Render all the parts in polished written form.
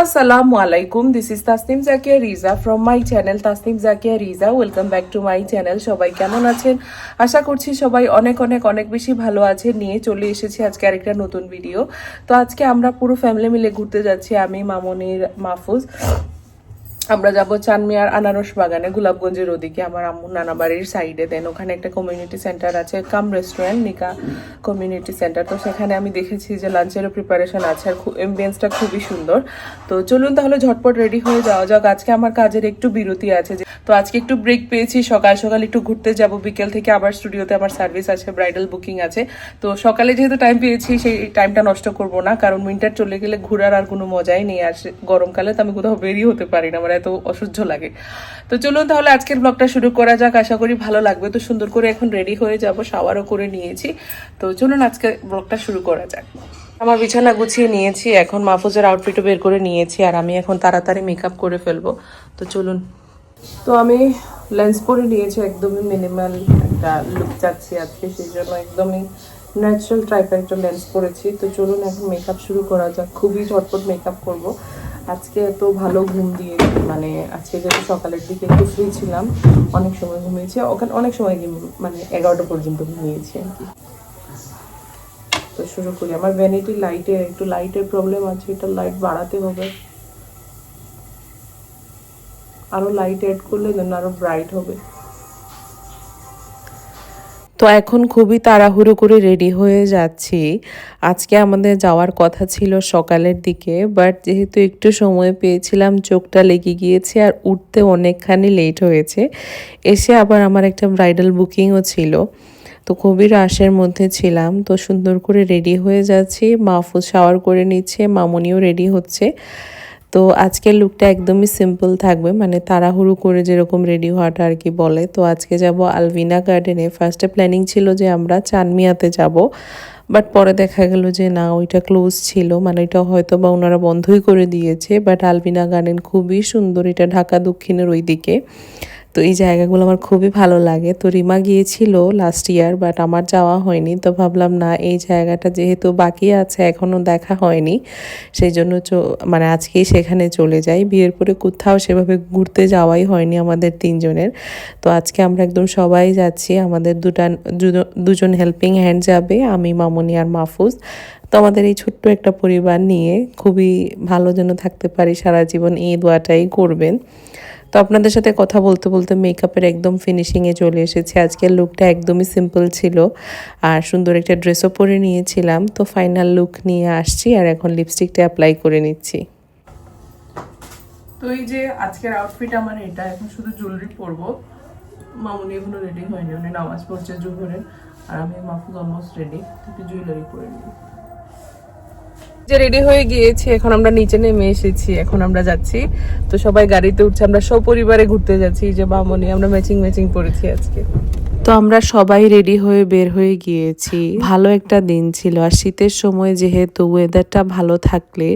Assalamu alaikum. This is Tasnim Zakia Riza from my channel Tasnim Zakia Riza. Welcome back to my channel. সবাই কেমন আছেন? আশা করছি সবাই অনেক অনেক অনেক বেশি ভালো আছেন। নিয়ে চলে এসেছি আজকে আরেকটা নতুন ভিডিও। তো আজকে আমরা পুরো ফ্যামিলি মিলে ঘুরতে যাচ্ছি, আমি, মামনির, মাহফুজ। আমরা যাব চানমিয়ার আনারস বাগানে, গোলাপগঞ্জের ওদিকে, আমার আম্মুর নানা বাড়ির সাইডে। দেন ওখানে একটা কমিউনিটি সেন্টার আছে, কাম রেস্টুরেন্ট, নিকা কমিউনিটি সেন্টার। তো সেখানে আমি দেখেছি যে লাঞ্চেরও প্রিপারেশন আছে, আর এমবিয়েন্সটা খুবই সুন্দর। তো চলুন তাহলে ঝটপট রেডি হয়ে যাওয়া যাক। আজকে আমার কাজের একটু বিরতি আছে, তো আজকে একটু ব্রেক পেয়েছি। সকাল সকাল একটু ঘুরতে যাব, বিকেল থেকে আবার স্টুডিওতে আমার সার্ভিস আছে, ব্রাইডাল বুকিং আছে। তো সকালে যেহেতু টাইম পেয়েছি, সেই টাইমটা নষ্ট করব না, কারণ উইন্টার চলে গেলে ঘোরার আর কোনো মজাই নেই। আর গরমকালে তো আমি কোথাও বেরিয়ে হতে পারি না, আমার এত অসহ্য লাগে। তো চলুন তাহলে আজকের ব্লগটা শুরু করা যাক, আশা করি ভালো লাগবে। তো সুন্দর করে এখন রেডি হয়ে যাব, শাওয়ারও করে নিয়েছি। তো চলুন আজকে ব্লগটা শুরু করা যাক। আমার বিছানা গুছিয়ে নিয়েছি, এখন মাহফুজের আউটফিটও বের করে নিয়েছি, আর আমি এখন তাড়াতাড়ি মেকআপ করে ফেলবো। তো চলুন। তো আমি লেন্স পরে নিয়েছি, একদমই মিনিমাল একটা লুক চাচ্ছি আজকে, সেই জন্য একদমই ন্যাচারাল টাইপের একটা লেন্স পরেছি। তো চলুন এখন মেকআপ শুরু করা যাক। খুবই ঝটপট মেকআপ করব। আজকে এত ভালো ঘুম দিয়েছি, মানে আজকে যেহেতু সকালের দিকে একটু ফ্রি ছিলাম, অনেক সময় ঘুমিয়েছি, ওখানে অনেক সময় মানে 11টা পর্যন্ত ঘুমিয়েছি আর কি। তো শুরু করি। আমার ভ্যানিটি লাইটে একটু লাইটের প্রবলেম আছে, এটা লাইট বাড়াতে হবে, আরো লাইট অ্যাড করলে যেন আরো ব্রাইট হবে। তো এখন খুবই তাড়াহুড়ো করে রেডি হয়ে যাচ্ছি। আজকে আমাদের যাওয়ার কথা ছিল সকালের দিকে, বাট যেহেতু একটু সময় পেয়েছিলাম, চোখটা লেগে গিয়েছে আর উঠতে অনেকখানি লেট হয়েছে। এসে আবার আমার একটা ব্রাইডাল বুকিংও ছিল, তো খুবই রাশের মধ্যে ছিলাম। তো সুন্দর করে রেডি হয়ে যাচ্ছি, মাহফুজ শাওয়ার করে নিচ্ছে, মামনিও রেডি হচ্ছে। তো আজকের লুকটা একদমই সিম্পল থাকবে, মানে তাড়াহুড়ো করে যেরকম রেডি হওয়াটা আর কি বলে। তো আজকে যাব আলভিনা গার্ডেনে। ফার্স্টে প্ল্যানিং ছিল যে আমরা চানমিয়াতে যাব, বাট পরে দেখা গেল যে না, ওইটা ক্লোজ ছিল, মানে ওইটা হয়তো বা ওনারা বন্ধই করে দিয়েছে। বাট আলভিনা গার্ডেন খুবই সুন্দর, এটা ঢাকা দক্ষিণের ওই দিকে। তো এই জায়গাগুলো আমার খুবই ভালো লাগে। তো রিমা গিয়েছিল লাস্ট ইয়ার, বাট আমার যাওয়া হয়নি। তো ভাবলাম না, এই জায়গাটা যেহেতু বাকি আছে, এখনও দেখা হয়নি, সেই জন্য মানে আজকেই সেখানে চলে যাই। বিয়ের পরে কোথাও সেভাবে ঘুরতে যাওয়াই হয়নি আমাদের তিনজনের। তো আজকে আমরা একদম সবাই যাচ্ছি, আমাদের দুজন হেল্পিং হ্যান্ড যাবে, আমি, মামনি আর মাহফুজ। তো আমাদের এই ছোট্ট একটা পরিবার নিয়ে খুবই ভালো যেন থাকতে পারি সারা জীবন, এই দোয়াটাই করবেন। তো আপনাদের সাথে কথা বলতে বলতে মেকআপের একদম ফিনিশিংয়ে চলে এসেছে। আজকের লুকটা একদমই সিম্পল ছিল, আর সুন্দর একটা ড্রেসও পরে নিয়েছিলাম। তো ফাইনাল লুক নিয়ে আসছি, আর এখন লিপস্টিকটা অ্যাপ্লাই করে নিচ্ছি। তো এই যে আজকের আউটফিট আমার এটা, এখন শুধু জুয়েলারি পরবো। মামুনি এখনো রেডি হয়নি, উনি নামাজ পড়ছে জোহরের, আর আমি মাহফুজ অলমোস্ট রেডি, একটু জুয়েলারি পরে নিই। যে রেডি হয়ে গিয়েছি, এখন আমরা নিচে নেমে এসেছি, এখন আমরা যাচ্ছি। তো সবাই গাড়িতে উঠছে, আমরা সপরিবারে ঘুরতে যাচ্ছি। যে মামনি, আমরা ম্যাচিং পরেছি আজকে। তো আমরা সবাই রেডি হয়ে বের হয়ে গিয়েছি। ভালো একটা দিন ছিল, আর শীতের সময় যেহেতু ওয়েদারটা ভালো থাকলে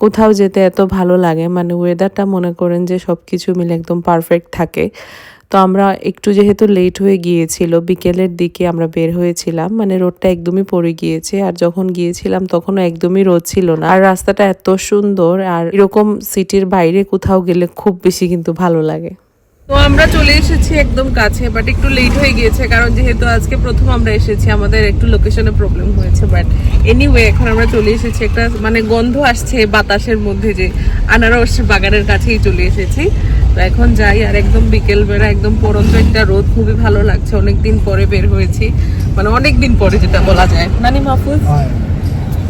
কোথাও যেতে এত ভালো লাগে, মানে ওয়েদারটা মনে করেন যে সবকিছু মিলে একদম পারফেক্ট থাকে। তো আমরা একটু যেহেতু লেট হয়ে গিয়েছিল, বিকেলের দিকে আমরা বের হয়েছিলাম, মানে রোদটা একদমই পড়ে গিয়েছে, আর যখন গিয়েছিলাম তখনও একদমই রোদ ছিল না। আর রাস্তাটা এত সুন্দর, আর এরকম সিটির বাইরে কোথাও গেলে খুব বেশি কিন্তু ভালো লাগে। তো আমরা চলে এসেছি একদম কাছে, বাট একটু লেট হয়ে গিয়েছে, কারণ যেহেতু আজকে প্রথম আমরা এসেছি, আমাদের একটু লোকেশনে প্রবলেম হয়েছে। বাট এনিওয়ে এখন আমরা চলে এসেছি, একটা মানে গন্ধ আসছে বাতাসের মধ্যে, যে আনারস বাগানের কাছেই চলে এসেছি। তো এখন যাই, আর একদম বিকেলবেলা একদম পরন্ত একটা রোদ, খুবই ভালো লাগছে। অনেকদিন পরে বের হয়েছি, মানে অনেকদিন পরে যেটা বলা যায়, নানি মাহফুজ।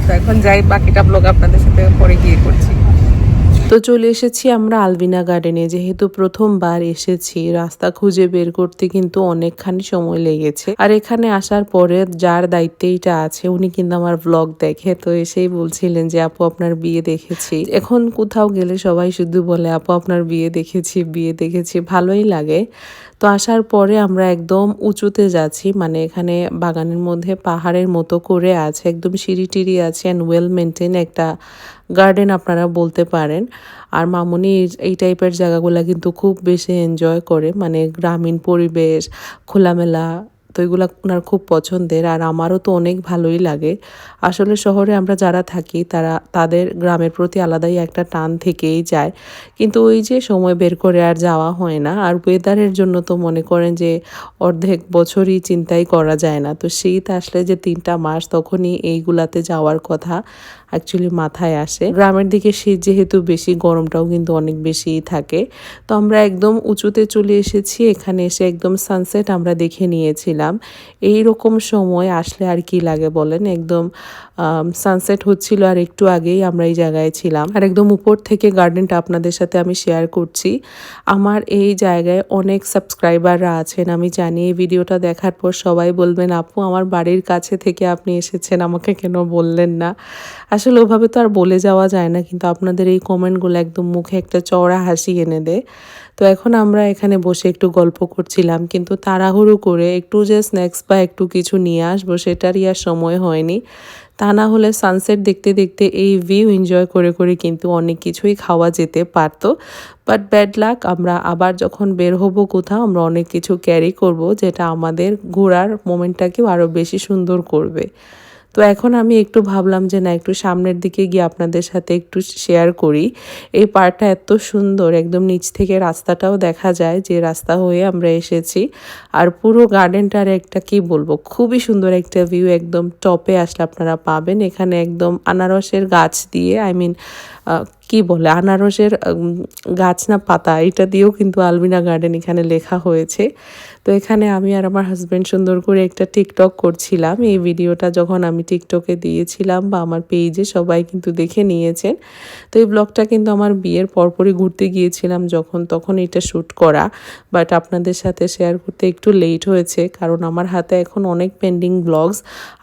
তো এখন যাই, বাকিটা ব্লগ আপনাদের সাথে পরে গিয়ে করছি। তো চলে এসেছি আমরা আলভিনা গার্ডেনে। যেহেতু প্রথমবার এসেছি, রাস্তা খুঁজে বের করতে কিন্তু অনেকখানি সময় লেগেছে। আর এখানে আসার পরে যার দায়িত্বে এটা আছে, উনি কিন্তু আমার ব্লগ দেখে, তো এসেই বলছিলেন যে আপু আপনার বিয়ে দেখেছি। এখন কোথাও গেলে সবাই শুধু বলে আপু আপনার বিয়ে দেখেছি, ভালোই লাগে। তো আসার পরে আমরা একদম উঁচুতে যাচ্ছি, মানে এখানে বাগানের মধ্যে পাহাড়ের মতো করে আছে, একদম সিঁড়ি টিড়ি আছে, অ্যান্ড ওয়েল মেনটেন একটা গার্ডেন আপনারা বলতে পারেন। আর মামুনি এই টাইপের জায়গাগুলো কিন্তু খুব বেশি এনজয় করে, মানে গ্রামীণ পরিবেশ, খোলামেলা তো এগুলো ওনার খুব পছন্দের, আর আমারও তো অনেক ভালোই লাগে। আসলে শহরে আমরা যারা থাকি তাদের গ্রামের প্রতি আলাদাই একটা টান থেকেই যায়, কিন্তু ওই যে সময় বের করে আর যাওয়া হয় না। আর ওয়েদারের জন্য তো মনে করেন যে অর্ধেক বছরই চিন্তাই করা যায় না। তো শীত আসলে যে 3টা মাস, তখনই এইগুলাতে যাওয়ার কথা অ্যাকচুয়ালি মাথায় আসে। গ্রামের দিকে শীত যেহেতু বেশি, গরমটাও কিন্তু অনেক বেশিই থাকে। তো আমরা একদম উঁচুতে চলে এসেছি, এখানে এসে একদম সানসেট আমরা দেখে নিয়েছিলাম। এই রকম সময় আসলে আর কি লাগে বলেন, একদম সানসেট হচ্ছিল আর একটু আগেই আমরা এই জায়গায় ছিলাম। আর একদম উপর থেকে গার্ডেনটা আপনাদের সাথে আমি শেয়ার করছি। আমার এই জায়গায় অনেক সাবস্ক্রাইবাররা আছেন, আমি জানি এই ভিডিওটা দেখার পর সবাই বলবেন আপু আমার বাড়ির কাছে থেকে আপনি এসেছেন, আমাকে কেন বললেন না। আসলে ওভাবে তো আর বলে যাওয়া যায় না, কিন্তু আপনাদের এই কমেন্টগুলো একদম মুখে একটা চওড়া হাসি এনে দেয়। তো এখন আমরা এখানে বসে একটু গল্প করছিলাম, কিন্তু তাড়াহুড়ো করে একটু যে স্ন্যাক্স বা একটু কিছু নিয়ে আসবো সেটারই আর সময় হয়নি। তা না হলে সানসেট দেখতে দেখতে এই ভিউ এনজয় করে করে কিন্তু অনেক কিছুই খাওয়া যেতে পারতো। বাট ব্যাড লাক, আমরা আবার যখন বের হব কোথাও আমরা অনেক কিছু ক্যারি করব, যেটা আমাদের ঘোরার মোমেন্টটাকেও আরও বেশি সুন্দর করবে। তো এখন আমি একটু ভাবলাম যে না, একটু সামনের দিকে গিয়ে আপনাদের সাথে একটু শেয়ার করি। এই পার্কটা এত সুন্দর, একদম নিচ থেকে রাস্তাটাও দেখা যায় যে রাস্তা হয়ে আমরা এসেছি। আর পুরো গার্ডেনটার একটা কি বলবো, খুবই সুন্দর একটা ভিউ, একদম টপে আসলে আপনারা পাবেন। এখানে একদম আনারসের গাছ দিয়ে, কি বলে আনারসের গাছ না পাতা, এটা দিয়েও কিন্তু আলবিনা গার্ডেন এখানে লেখা হয়েছে। তো এখানে আমি আর আমার হাজব্যান্ড সুন্দর করে একটা টিকটক করছিলাম। এই ভিডিওটা যখন আমি টিকটকে দিয়েছিলাম বা আমার পেজে, সবাই কিন্তু দেখে নিয়েছেন। তো এই ব্লগটা কিন্তু আমার বিয়ের পরপরই ঘুরতে গিয়েছিলাম তখন এটা শ্যুট করা, বাট আপনাদের সাথে শেয়ার করতে একটু লেট হয়েছে, কারণ আমার হাতে এখন অনেক পেন্ডিং ব্লগস।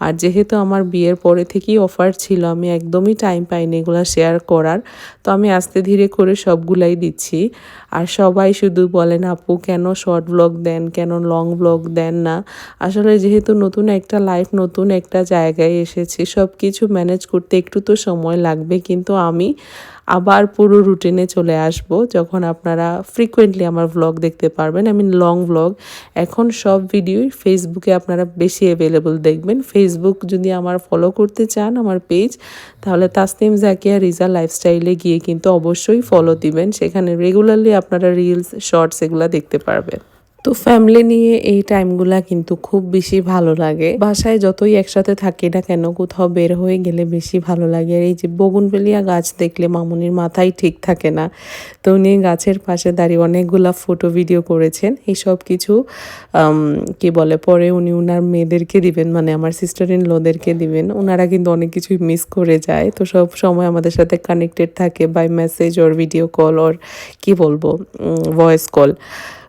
আর যেহেতু আমার বিয়ের পরে থেকেই অফার ছিল, আমি একদমই টাইম পাইনি এগুলো শেয়ার করার। তো আমি আস্তে ধীরে করে সবগুলাই দিচ্ছি। আর সবাই শুধু বলেন আপু কেন শর্ট ব্লগ দেন, কেন লং ব্লগ দেন না। আসলে যেহেতু নতুন একটা লাইফ, নতুন একটা জায়গায় এসেছি, সব কিছু ম্যানেজ করতে একটু তো সময় লাগবে, কিন্তু আমি আবার পুরো রুটিনে চলে আসব যখন আপনারা ফ্রিকোয়েন্টলি আমার ব্লগ দেখতে পারবেন। লং ব্লগ এখন সব ভিডিওই ফেসবুকে আপনারা বেশি অ্যাভেলেবল দেখবেন। ফেসবুক যদি আমার ফলো করতে চান আমার পেজ, তাহলে তাসনিম জাকিয়া রিজা লাইফস্টাইলে গিয়ে কিন্তু অবশ্যই ফলো দিবেন, সেখানে রেগুলারলি আপনারা রিলস, শর্টস এগুলা দেখতে পারবেন। তো ফ্যামিলি নিয়ে এই টাইমগুলা কিন্তু খুব বেশি ভালো লাগে। বাসায় যতই একসাথে থাকি না কেন, কোথাও বের হয়ে গেলে বেশি ভালো লাগে। আর এই যে বগুনভেলিয়া গাছ দেখলে মামুনির মাথায় ঠিক থাকে না, তো উনি গাছের পাশে দাঁড়িয়ে অনেকগুলা ফটো ভিডিও করেছেন। এই সব কিছু কি বলে পরে উনি উনার মেয়েদেরকে দিবেন, মানে আমার সিস্টার ইন লদেরকে দিবেন। ওনারা কিন্তু অনেক কিছুই মিস করে যায়, তো সব সময় আমাদের সাথে কানেক্টেড থাকে by message or video call or কি বলবো ভয়েস কল।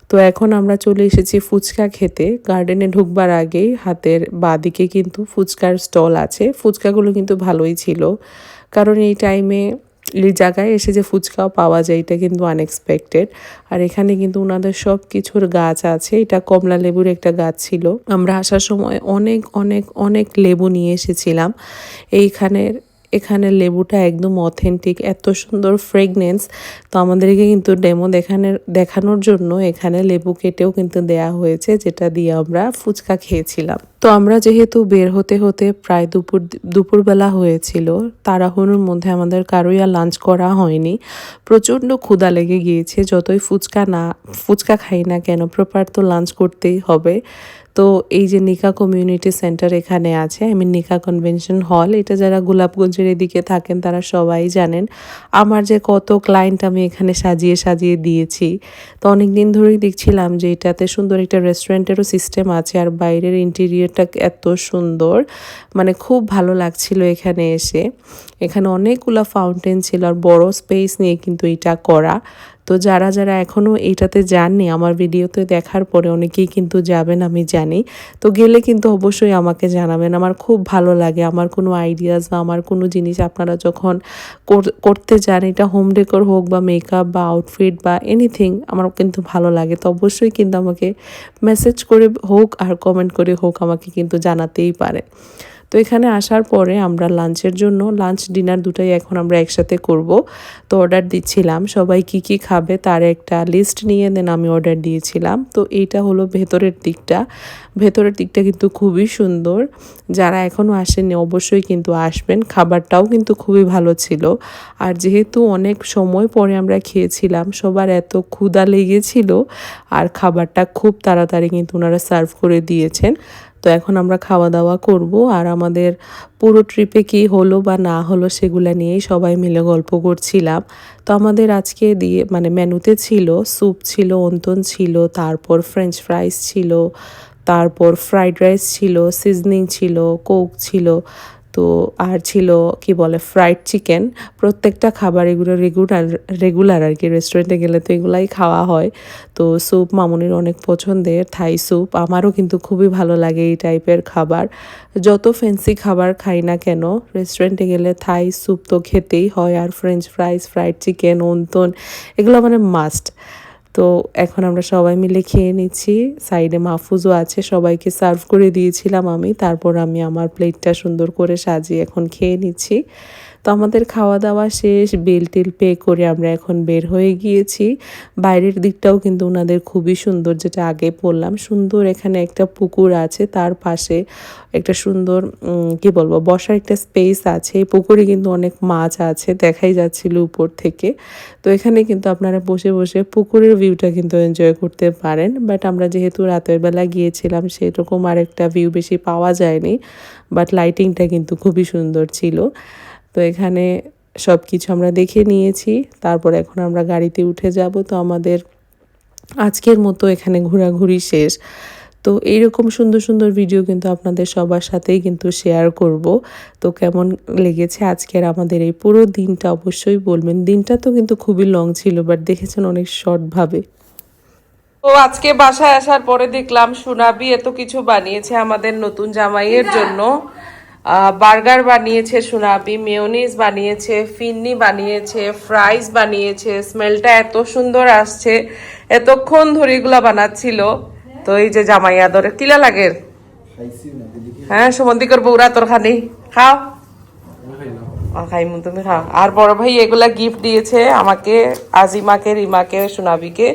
তো এখন আমরা চলে এসেছি ফুচকা খেতে। গার্ডেনে ঢুকবার আগেই হাতের বাঁদিকে কিন্তু ফুচকার স্টল আছে। ফুচকাগুলো কিন্তু ভালোই ছিল, কারণ এই টাইমে এই জায়গায় এসে যে ফুচকাও পাওয়া যায় এটা কিন্তু আনএক্সপেক্টেড। আর এখানে কিন্তু ওনাদের সব কিছুর গাছ আছে। এটা কমলা লেবুর একটা গাছ ছিল। আমরা আসার সময় অনেক অনেক অনেক লেবু নিয়ে এসেছিলাম। এখানে লেবুটা একদম অথেন্টিক, এত সুন্দর ফ্রেগনেন্স। তো আমাদেরকে কিন্তু ডেমো দেখানোর জন্য এখানে লেবু কেটেও কিন্তু দেয়া হয়েছে, যেটা দিয়ে আমরা ফুচকা খেয়েছিলাম। তো আমরা যেহেতু বের হতে হতে প্রায় দুপুরবেলা হয়েছিল, তাড়াহুড়োর মধ্যে আমাদের কারোই আর লাঞ্চ করা হয়নি। প্রচণ্ড ক্ষুধা লেগে গিয়েছে, যতই ফুচকা খাই না কেন প্রপার তো লাঞ্চ করতেই হবে। তো এই যে নিকা কমিউনিটি সেন্টার এখানে আছে, নিকা কনভেনশন হল, এটা যারা গোলাপগঞ্জের এদিকে থাকেন তারা সবাই জানেন আমার যে কত ক্লায়েন্ট আমি এখানে সাজিয়ে সাজিয়ে দিয়েছি। তো অনেক দিন ধরেই দেখছিলাম যে এটাতে সুন্দর একটা রেস্টুরেন্টেরও সিস্টেম আছে, আর বাইরের ইন্টেরিয়রটা এত সুন্দর, মানে খুব ভালো লাগছিল এখানে এসে। এখানে অনেকগুলো ফাউন্টেন ছিল আর বড় স্পেস নিয়ে কিন্তু এটা করা। তো যারা যারা এখনও এইটাতে যাননি, আমার ভিডিওতে দেখার পরে অনেকেই কিন্তু যাবেন আমি জানি। তো গেলে কিন্তু অবশ্যই আমাকে জানাবেন, আমার খুব ভালো লাগে। আমার কোনো আইডিয়াস বা আমার কোনো জিনিস আপনারা যখন করতে যান, এটা হোম ডেকোর হোক বা মেকআপ বা আউটফিট বা এনিথিং, আমার কিন্তু ভালো লাগে। তো অবশ্যই কিন্তু আমাকে মেসেজ করে হোক আর কমেন্ট করে হোক আমাকে কিন্তু জানাতেই পারে। তো এখানে আসার পরে আমরা লাঞ্চের জন্য লাঞ্চ ডিনার দুটাই এখন আমরা একসাথে করব। তো অর্ডার দিচ্ছিলাম সবাই কি কি খাবে তার একটা লিস্ট নিয়ে দেন আমি অর্ডার দিয়েছিলাম। তো এইটা হলো ভেতরের দিকটা কিন্তু খুবই সুন্দর। যারা এখনও আসেননি অবশ্যই কিন্তু আসবেন, খাবারটাও কিন্তু খুবই ভালো ছিল। আর যেহেতু অনেক সময় পরে আমরা খেয়েছিলাম সবার এত ক্ষুধা লেগেছিল আর খাবারটা খুব তাড়াতাড়ি কিন্তু ওনারা সার্ভ করে দিয়েছেন। তো এখন আমরা খাওয়া দাওয়া করব আর আমাদের পুরো ট্রিপে কি হলো বা না হলো সেগুলা নিয়েই সবাই মিলে গল্প করছিলাম। তো আমাদের আজকে মানে মেনুতে ছিল স্যুপ ছিল, অন্তন ছিল, তারপর ফ্রেঞ্চ ফ্রাইস ছিল, তারপর ফ্রাইড রাইস ছিল, সিজনিং ছিল, কোক ছিল, তো আর ছিল কি বলে ফ্রাইড চিকেন। প্রত্যেকটা খাবার এগুলো রেগুলার আর কি, রেস্টুরেন্টে গেলে তো এগুলাই খাওয়া হয়। তো স্যুপ মামুনির অনেক পছন্দের, থাই স্যুপ। আমারও কিন্তু খুবই ভালো লাগে এই টাইপের খাবার। যত ফ্যান্সি খাবার খাই না কেন রেস্টুরেন্টে গেলে থাই স্যুপ তো খেতেই হয়, আর French fries, fried chicken, wonton এগুলো মানে মাস্ট। তো এখন আমরা সবাই মিলে খেয়ে নিচ্ছি, সাইডে মাহফুজও আছে, সবাইকে সার্ভ করে দিয়েছিলাম আমি। তারপর আমি আমার প্লেটটা সুন্দর করে সাজিয়ে এখন খেয়ে নিচ্ছি। তো আমাদের খাওয়া দাওয়া শেষ, বিল টিল পে করে আমরা এখন বের হয়ে গিয়েছি। বাইরের দিকটাও কিন্তু ওনাদের খুবই সুন্দর, যেটা আগে বললাম সুন্দর। এখানে একটা পুকুর আছে, তার পাশে একটা সুন্দর কি বলবো বসার একটা স্পেস আছে। এই পুকুরে কিন্তু অনেক মাছ আছে, দেখাই যাচ্ছিল উপর থেকে। তো এখানে কিন্তু আপনারা বসে বসে পুকুরের ভিউটা কিন্তু এনজয় করতে পারেন। বাট আমরা যেহেতু রাতের বেলা গিয়েছিলাম সেরকম আর একটা ভিউ বেশি পাওয়া যায়নি, বাট লাইটিংটা কিন্তু খুবই সুন্দর ছিল। তো এখানে সব কিছু আমরা দেখে নিয়েছি, তারপর এখন আমরা গাড়িতে উঠে যাব। তো আমাদের আজকের মতো এখানে ঘোরাঘুরি শেষ। তো এইরকম সুন্দর সুন্দর ভিডিও কিন্তু আপনাদের সবার সাথেই কিন্তু শেয়ার করব। তো কেমন লেগেছে আজকের আমাদের এই পুরো দিনটা অবশ্যই বলবেন। দিনটা তো কিন্তু খুবই লং ছিল, বাট দেখেছেন অনেক শর্টভাবে। তো আজকে বাসায় আসার পরে দেখলাম সুনাবি এত কিছু বানিয়েছে আমাদের নতুন জামাইয়ের জন্য। বার্গার বানিয়েছে সুনাবি, মেয়োনিজ বানিয়েছে, ফিন্নি বানিয়েছে, ফ্রাইস বানিয়েছে। স্মেলটা এত সুন্দর আসছে, এতক্ষণ ধরে এগুলা বানাচ্ছিল। তো এই যে জামাই আদরে কিলা লাগে, হ্যাঁ সুমন্তিকর বৌরা তোর খানি খাও, খাইমু তুমি খাও। আর বড় ভাই এগুলা গিফট দিয়েছে আমাকে, আজিমাকে, রিমাকে, সোনাবিকে।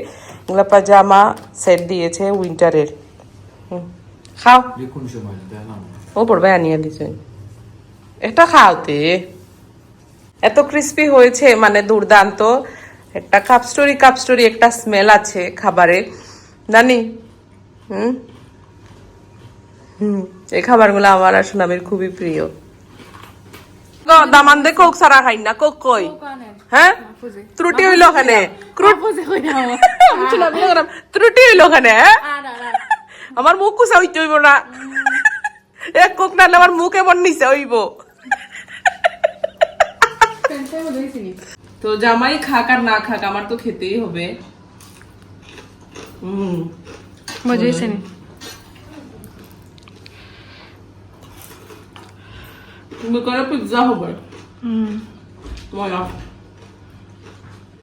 এগুলা পাজামা সেট দিয়েছে উইন্টারের। খাও, ও বড় ভাই আনিয়ে দিছে, এটা খাওতে এত ক্রিস্পি হয়েছে, মানে দুর্দান্ত। একটা কাপস্টোরি একটা স্মেল আছে খাবারে, জানি। এই খাবারগুলো আমার আর সোনাবির খুবই প্রিয়। দামান দে কোক সারা খাই না, কোক কই হ্যাঁ ত্রুটি হইল ওখানে, ত্রুটি হইল ওখানে। আমার মুখ কুসা হইতে হইব না, এক কোক না আমার মুখ এমন নিচে হইব। তো জামাই খাক আর না খাক আমার তো খেতেই হবে। মজা হয়েছে নি? তুমি করে পিৎজা হবে। মজা।